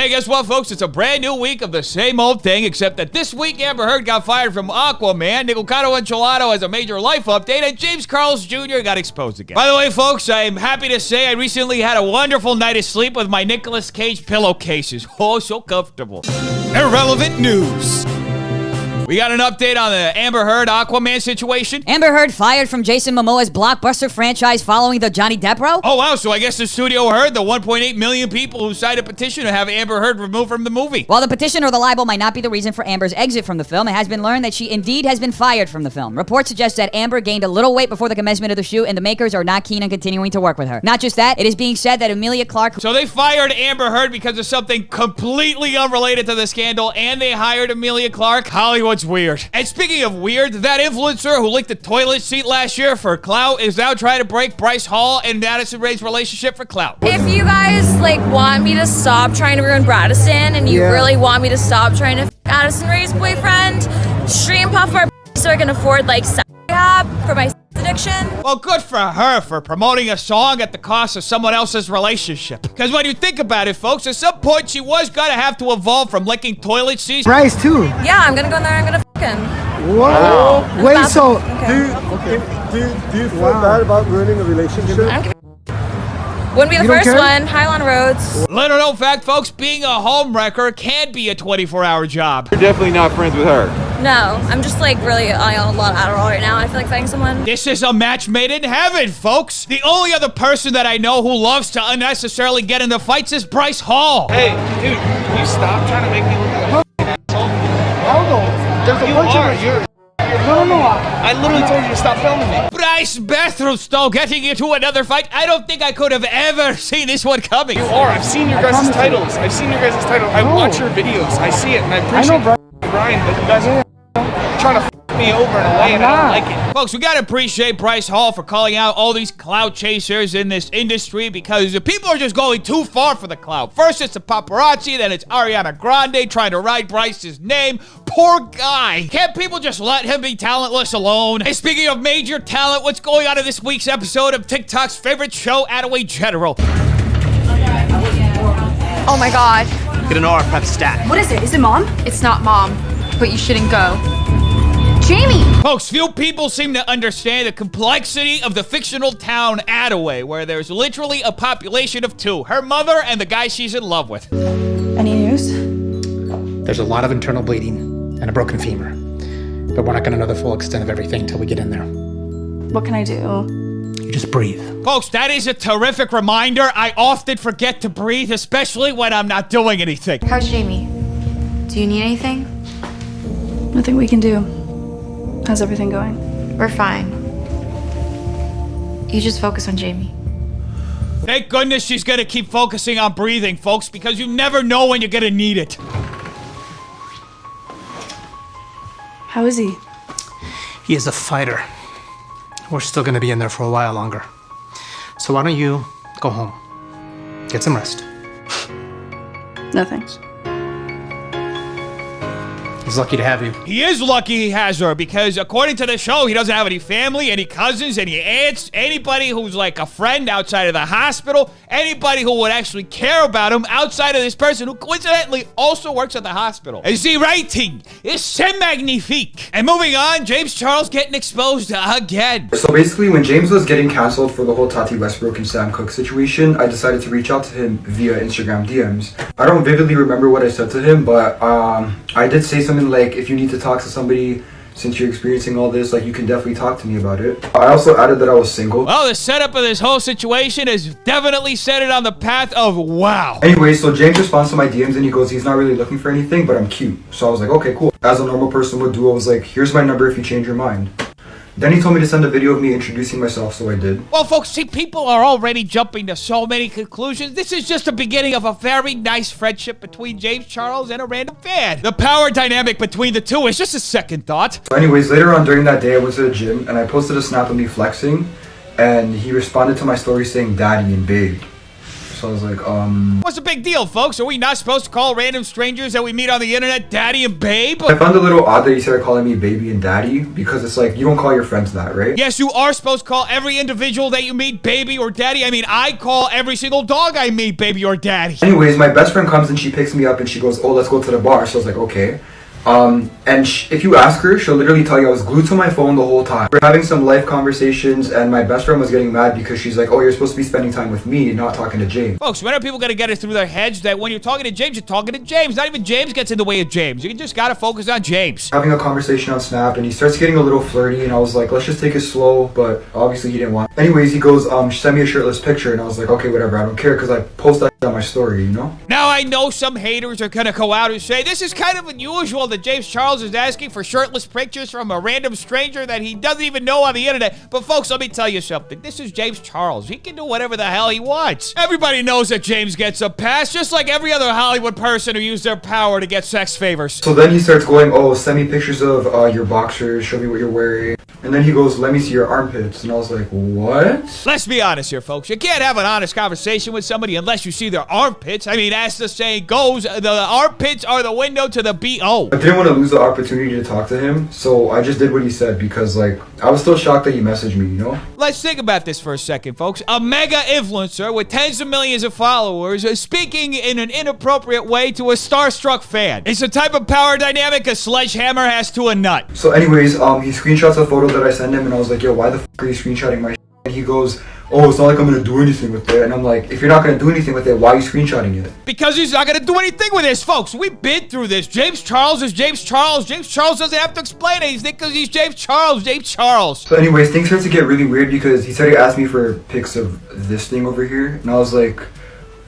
Hey, guess what, folks? It's a brand new week of the same old thing, except that this week Amber Heard got fired from Aquaman, Nikocado Avocado has a major life update, and James Carl's Jr. got exposed again. By the way, folks, I'm happy to say I recently had a wonderful night of sleep with my Nicolas Cage pillowcases. Oh, so comfortable. Irrelevant news. We got an update on the Amber Heard Aquaman situation. Amber Heard fired from Jason Momoa's blockbuster franchise following the Johnny Depp row? Oh, wow. So I guess the studio heard the 1.8 million people who signed a petition to have Amber Heard removed from the movie. While the petition or the libel might not be the reason for Amber's exit from the film, it has been learned that she indeed has been fired from the film. Reports suggest that Amber gained a little weight before the commencement of the shoot, and the makers are not keen on continuing to work with her. Not just that, it is being said that Emilia Clarke... So they fired Amber Heard because of something completely unrelated to the scandal, and they hired Emilia Clarke? Hollywood's weird. And speaking of weird, that influencer who licked the toilet seat last year for clout is now trying to break Bryce Hall and Madison Ray's relationship for clout. If you guys want me to stop trying to ruin Madison, and you really want me to stop trying to Madison Ray's boyfriend, stream puff our so I can afford rehab for my addiction. Well, good for her for promoting a song at the cost of someone else's relationship. Because when you think about it, folks, at some point she was gonna have to evolve from licking toilet seats. Bryce too. Yeah, I'm gonna go in there and I'm gonna fucking. Whoa. Wait, so do you feel bad about ruining a relationship? Wouldn't be the first one. Highland Roads. Little known fact, folks, being a homewrecker can be a 24-hour job. You're definitely not friends with her. No, I'm just really on a lot of Adderall right now. I feel like fighting someone. This is a match made in heaven, folks. The only other person that I know who loves to unnecessarily get into fights is Bryce Hall. Hey, dude, can you stop trying to make me look like an asshole? Hell no. There's a bunch of You're no. I literally told you to stop filming me. Bryce bathroom stall getting into another fight. I don't think I could have ever seen this one coming. You are. I've seen your guys' titles. I watch your videos. I see it, and I appreciate Brian, but you guys are trying to f me over in a way, and I don't like it. Folks, we gotta appreciate Bryce Hall for calling out all these clout chasers in this industry, because the people are just going too far for the clout. First it's the paparazzi, then it's Ariana Grande trying to write Bryce's name. Poor guy. Can't people just let him be talentless alone? And speaking of major talent, what's going on in this week's episode of TikTok's favorite show, Attaway General? Oh my god. Get an R, prep stat. What is it? Is it mom? It's not mom, but you shouldn't go. Jamie! Folks, few people seem to understand the complexity of the fictional town Attaway, where there's literally a population of two, her mother and the guy she's in love with. Any news? There's a lot of internal bleeding and a broken femur, but we're not gonna know the full extent of everything until we get in there. What can I do? You just breathe. Folks, that is a terrific reminder. I often forget to breathe, especially when I'm not doing anything. How's Jamie? Do you need anything? Nothing we can do. How's everything going? We're fine. You just focus on Jamie. Thank goodness she's gonna keep focusing on breathing, folks, because you never know when you're gonna need it. How is he? He is a fighter. We're still gonna be in there for a while longer. So why don't you go home? Get some rest. No thanks. He's lucky to have you. He is lucky he has her, because according to the show, he doesn't have any family, any cousins, any aunts, anybody who's like a friend outside of the hospital, anybody who would actually care about him outside of this person who coincidentally also works at the hospital. And the writing is c'est magnifique. And moving on, James Charles getting exposed again. So basically, when James was getting canceled for the whole Tati Westbrook and Sam Cooke situation, I decided to reach out to him via Instagram DMs. I don't vividly remember what I said to him, but I did say something like, if you need to talk to somebody since you're experiencing all this, you can definitely talk to me about it. I also added that I was single. Well, the setup of this whole situation has definitely set it on the path of wow. Anyway, so James responds to my DMs and he goes, he's not really looking for anything, but I'm cute. So I was like, okay, cool. As a normal person would do, I was like, here's my number if you change your mind. Then he told me to send a video of me introducing myself, so I did. Well, folks, see, people are already jumping to so many conclusions. This is just the beginning of a very nice friendship between James Charles and a random fan. The power dynamic between the two is just a second thought. So anyways, later on during that day, I went to the gym and I posted a snap of me flexing, and he responded to my story saying daddy and babe. So I was like, What's the big deal, folks? Are we not supposed to call random strangers that we meet on the internet daddy and babe? I found it a little odd that he started calling me baby and daddy, because it's like, you don't call your friends that, right? Yes, you are supposed to call every individual that you meet baby or daddy. I mean, I call every single dog I meet baby or daddy. Anyways, my best friend comes and she picks me up and she goes, oh, let's go to the bar. So I was like, okay. And if you ask her, she'll literally tell you I was glued to my phone the whole time. We're having some life conversations and my best friend was getting mad because she's like, oh, you're supposed to be spending time with me, not talking to James. Folks, when are people gonna get it through their heads that when you're talking to James, you're talking to James? Not even James gets in the way of James. You just gotta focus on James. Having a conversation on Snap and he starts getting a little flirty and I was like, let's just take it slow, but obviously he didn't want it. Anyways, he goes, send me a shirtless picture, and I was like, okay, whatever, I don't care, because I post that on my story, you know? Now I know some haters are gonna go out and say, this is kind of unusual that James Charles is asking for shirtless pictures from a random stranger that he doesn't even know on the internet. But folks, let me tell you something. This is James Charles. He can do whatever the hell he wants. Everybody knows that James gets a pass, just like every other Hollywood person who used their power to get sex favors. So then he starts going, oh, send me pictures of your boxers, show me what you're wearing. And then he goes, let me see your armpits. And I was like, what? Let's be honest here, folks. You can't have an honest conversation with somebody unless you see their armpits. I mean, as the saying goes, the armpits are the window to the B.O. I didn't want to lose the opportunity to talk to him, so I just did what he said because, like, I was still shocked that he messaged me, you know? Let's think about this for a second, folks. A mega influencer with tens of millions of followers is speaking in an inappropriate way to a starstruck fan. It's the type of power dynamic a sledgehammer has to a nut. So anyways, he screenshots a photo that I sent him, and I was like, yo, why the f*** are you screenshotting my shit? And he goes, oh, it's not like I'm gonna do anything with it. And I'm like, if you're not gonna do anything with it, why are you screenshotting it? Because he's not gonna do anything with this, folks. We've been through this. James Charles is James Charles. James Charles doesn't have to explain anything because he's James Charles. James Charles. So anyways, things started to get really weird because he started to ask me for pics of this thing over here. And I was like,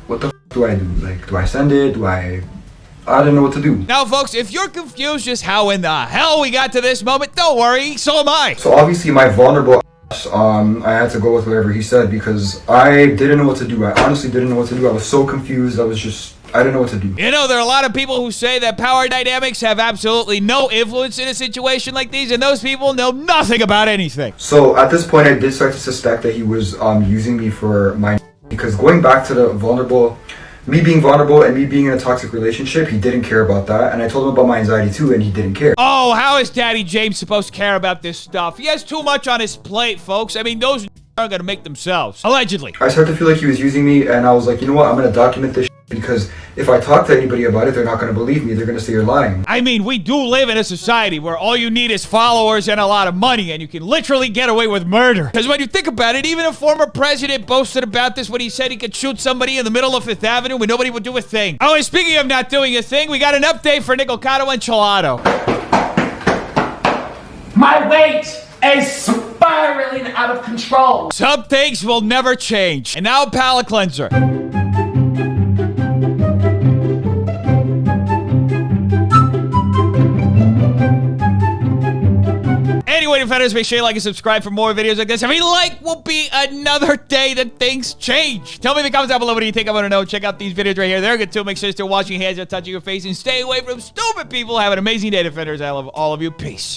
what the f*** do I do? Like, do I send it? I didn't know what to do. Now, folks, if you're confused just how in the hell we got to this moment, don't worry, so am I. So obviously my vulnerable I had to go with whatever he said because I didn't know what to do. I honestly didn't know what to do. I was so confused. I didn't know what to do. You know, there are a lot of people who say that power dynamics have absolutely no influence in a situation like these, and those people know nothing about anything. So at this point, I did start to suspect that he was using me for my because going back to the me being vulnerable and me being in a toxic relationship, he didn't care about that. And I told him about my anxiety too, and he didn't care. Oh, how is Daddy James supposed to care about this stuff? He has too much on his plate, folks. I mean, those aren't gonna make themselves. Allegedly. I started to feel like he was using me, and I was like, you know what? I'm gonna document this because if I talk to anybody about it, they're not gonna believe me. They're gonna say you're lying. I mean, we do live in a society where all you need is followers and a lot of money, and you can literally get away with murder. Because when you think about it, even a former president boasted about this when he said he could shoot somebody in the middle of Fifth Avenue and nobody would do a thing. Oh, and speaking of not doing a thing, we got an update for Nikocado Avocado. My weight is spiraling out of control. Some things will never change. And now palate cleanser. Anyway, defenders, make sure you like and subscribe for more videos like this. Every like will be another day that things change. Tell me in the comments down below what do you think I want to know. Check out these videos right here. They're good too. Make sure you're still washing your hands, not touching your face, and stay away from stupid people. Have an amazing day, defenders. I love all of you. Peace.